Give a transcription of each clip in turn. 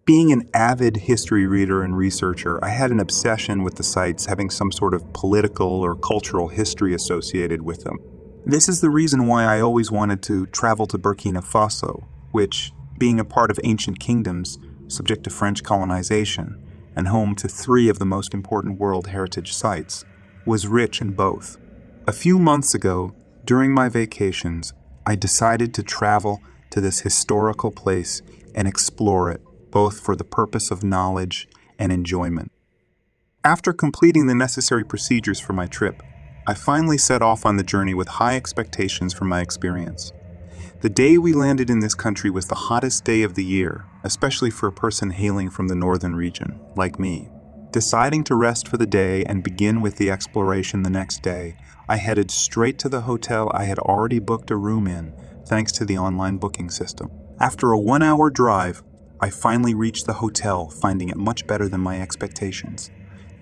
Being an avid history reader and researcher, I had an obsession with the sites having some sort of political or cultural history associated with them. This is the reason why I always wanted to travel to Burkina Faso, which, being a part of ancient kingdoms, subject to French colonization, and home to 3 of the most important World Heritage sites, was rich in both. A few months ago, during my vacations, I decided to travel to this historical place and explore it, both for the purpose of knowledge and enjoyment. After completing the necessary procedures for my trip, I finally set off on the journey with high expectations for my experience. The day we landed in this country was the hottest day of the year, especially for a person hailing from the northern region, like me. Deciding to rest for the day and begin with the exploration the next day, I headed straight to the hotel I had already booked a room in, thanks to the online booking system. After a 1-hour drive, I finally reached the hotel, finding it much better than my expectations.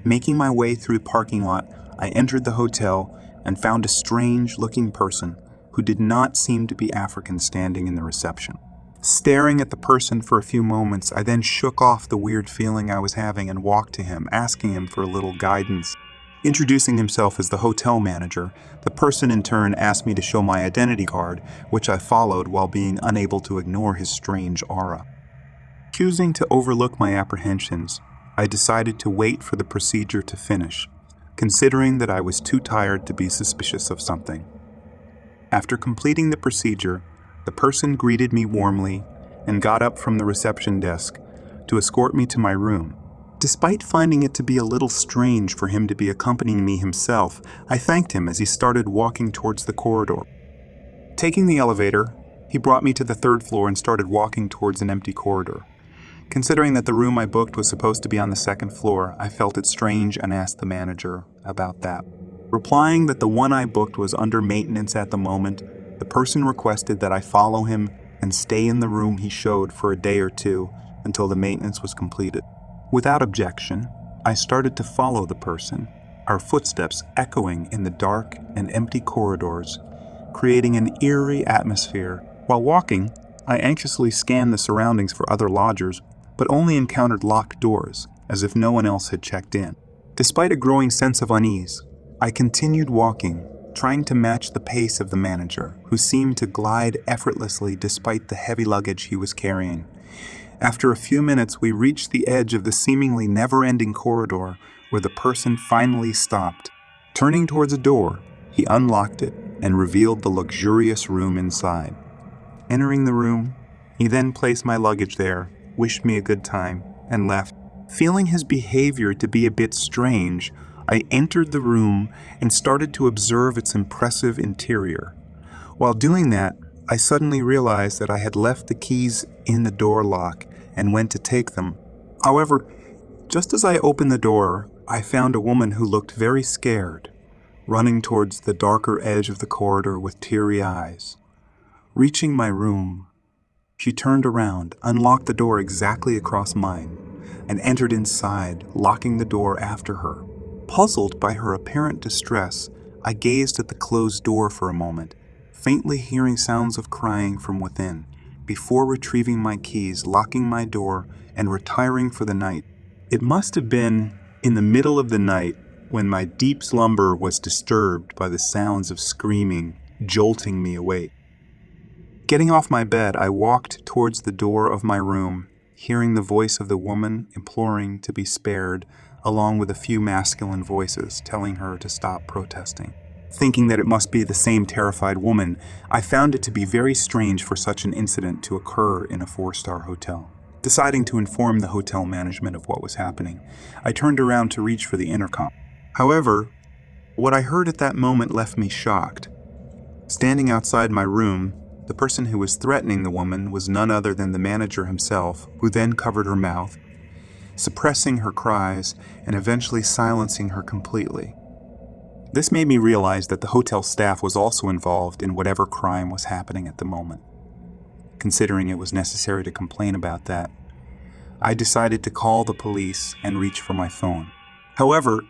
Making my way through the parking lot, I entered the hotel and found a strange-looking person who did not seem to be African standing in the reception. Staring at the person for a few moments, I then shook off the weird feeling I was having and walked to him, asking him for a little guidance. Introducing himself as the hotel manager, the person in turn asked me to show my identity card, which I followed while being unable to ignore his strange aura. Choosing to overlook my apprehensions, I decided to wait for the procedure to finish, considering that I was too tired to be suspicious of something. After completing the procedure, the person greeted me warmly and got up from the reception desk to escort me to my room. Despite finding it to be a little strange for him to be accompanying me himself, I thanked him as he started walking towards the corridor. Taking the elevator, he brought me to the 3rd floor and started walking towards an empty corridor. Considering that the room I booked was supposed to be on the 2nd floor, I felt it strange and asked the manager about that. Replying that the one I booked was under maintenance at the moment, the person requested that I follow him and stay in the room he showed for a day or 2 until the maintenance was completed. Without objection, I started to follow the person, our footsteps echoing in the dark and empty corridors, creating an eerie atmosphere. While walking, I anxiously scanned the surroundings for other lodgers, but only encountered locked doors, as if no one else had checked in. Despite a growing sense of unease, I continued walking, trying to match the pace of the manager, who seemed to glide effortlessly despite the heavy luggage he was carrying. After a few minutes, we reached the edge of the seemingly never-ending corridor where the person finally stopped. Turning towards a door, he unlocked it and revealed the luxurious room inside. Entering the room, he then placed my luggage there, wished me a good time, and left. Feeling his behavior to be a bit strange, I entered the room and started to observe its impressive interior. While doing that, I suddenly realized that I had left the keys in the door lock and went to take them. However, just as I opened the door, I found a woman who looked very scared, running towards the darker edge of the corridor with teary eyes. Reaching my room, she turned around, unlocked the door exactly across mine, and entered inside, locking the door after her. Puzzled by her apparent distress, I gazed at the closed door for a moment, faintly hearing sounds of crying from within, before retrieving my keys, locking my door, and retiring for the night. It must have been in the middle of the night when my deep slumber was disturbed by the sounds of screaming, jolting me awake. Getting off my bed, I walked towards the door of my room, hearing the voice of the woman imploring to be spared, along with a few masculine voices telling her to stop protesting. Thinking that it must be the same terrified woman, I found it to be very strange for such an incident to occur in a 4-star hotel. Deciding to inform the hotel management of what was happening, I turned around to reach for the intercom. However, what I heard at that moment left me shocked. Standing outside my room, the person who was threatening the woman was none other than the manager himself, who then covered her mouth, suppressing her cries and eventually silencing her completely. This made me realize that the hotel staff was also involved in whatever crime was happening at the moment. Considering it was necessary to complain about that, I decided to call the police and reach for my phone. However,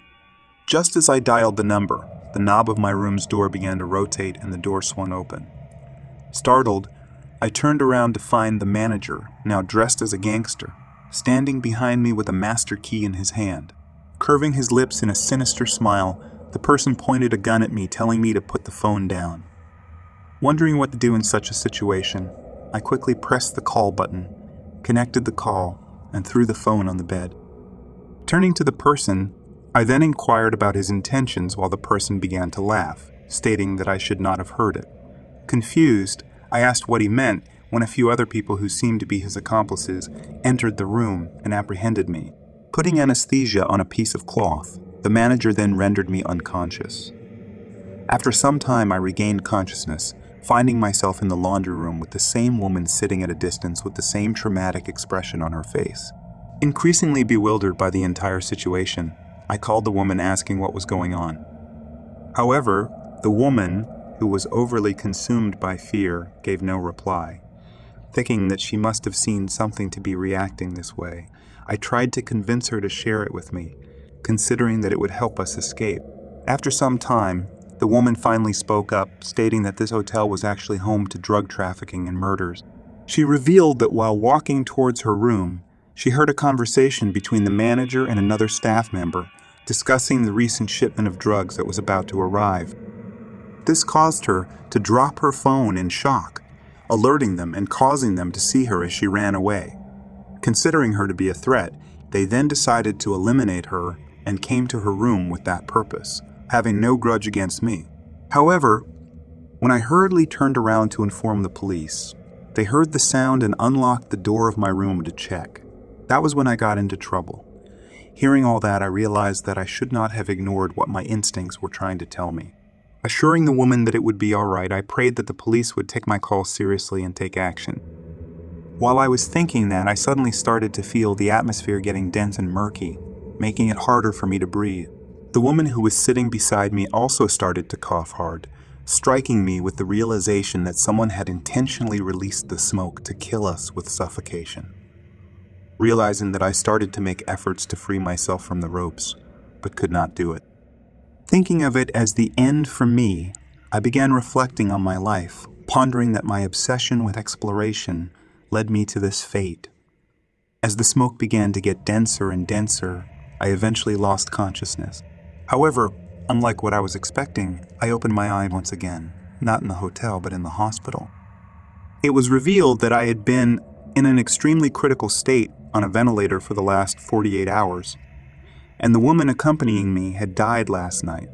just as I dialed the number, the knob of my room's door began to rotate and the door swung open. Startled, I turned around to find the manager, now dressed as a gangster, standing behind me with a master key in his hand. Curving his lips in a sinister smile, the person pointed a gun at me, telling me to put the phone down. Wondering what to do in such a situation, I quickly pressed the call button, connected the call, and threw the phone on the bed. Turning to the person, I then inquired about his intentions while the person began to laugh, stating that I should not have heard it. Confused, I asked what he meant when a few other people who seemed to be his accomplices entered the room and apprehended me. Putting anesthesia on a piece of cloth, the manager then rendered me unconscious. After some time, I regained consciousness, finding myself in the laundry room with the same woman sitting at a distance with the same traumatic expression on her face. Increasingly bewildered by the entire situation, I called the woman asking what was going on. However, the woman, who was overly consumed by fear, gave no reply. Thinking that she must have seen something to be reacting this way, I tried to convince her to share it with me, considering that it would help us escape. After some time, the woman finally spoke up, stating that this hotel was actually home to drug trafficking and murders. She revealed that while walking towards her room, she heard a conversation between the manager and another staff member discussing the recent shipment of drugs that was about to arrive. This caused her to drop her phone in shock, alerting them and causing them to see her as she ran away. Considering her to be a threat, they then decided to eliminate her and came to her room with that purpose, having no grudge against me. However, when I hurriedly turned around to inform the police, they heard the sound and unlocked the door of my room to check. That was when I got into trouble. Hearing all that, I realized that I should not have ignored what my instincts were trying to tell me. Assuring the woman that it would be all right, I prayed that the police would take my call seriously and take action. While I was thinking that, I suddenly started to feel the atmosphere getting dense and murky, making it harder for me to breathe. The woman who was sitting beside me also started to cough hard, striking me with the realization that someone had intentionally released the smoke to kill us with suffocation. Realizing that, I started to make efforts to free myself from the ropes, but could not do it. Thinking of it as the end for me, I began reflecting on my life, pondering that my obsession with exploration led me to this fate. As the smoke began to get denser and denser, I eventually lost consciousness. However, unlike what I was expecting, I opened my eye once again, not in the hotel, but in the hospital. It was revealed that I had been in an extremely critical state on a ventilator for the last 48 hours, and the woman accompanying me had died last night.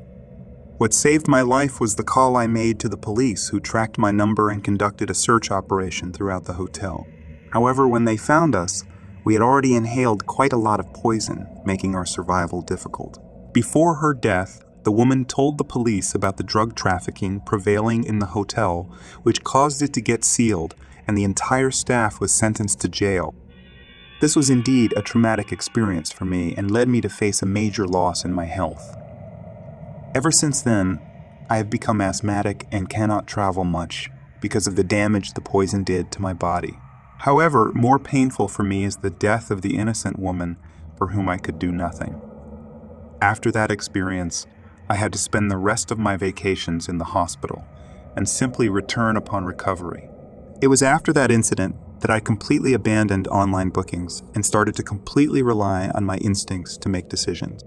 What saved my life was the call I made to the police, who tracked my number and conducted a search operation throughout the hotel. However, when they found us, we had already inhaled quite a lot of poison, making our survival difficult. Before her death, the woman told the police about the drug trafficking prevailing in the hotel, which caused it to get sealed, and the entire staff was sentenced to jail. This was indeed a traumatic experience for me and led me to face a major loss in my health. Ever since then, I have become asthmatic and cannot travel much because of the damage the poison did to my body. However, more painful for me is the death of the innocent woman for whom I could do nothing. After that experience, I had to spend the rest of my vacations in the hospital and simply return upon recovery. It was after that incident that I completely abandoned online bookings and started to completely rely on my instincts to make decisions.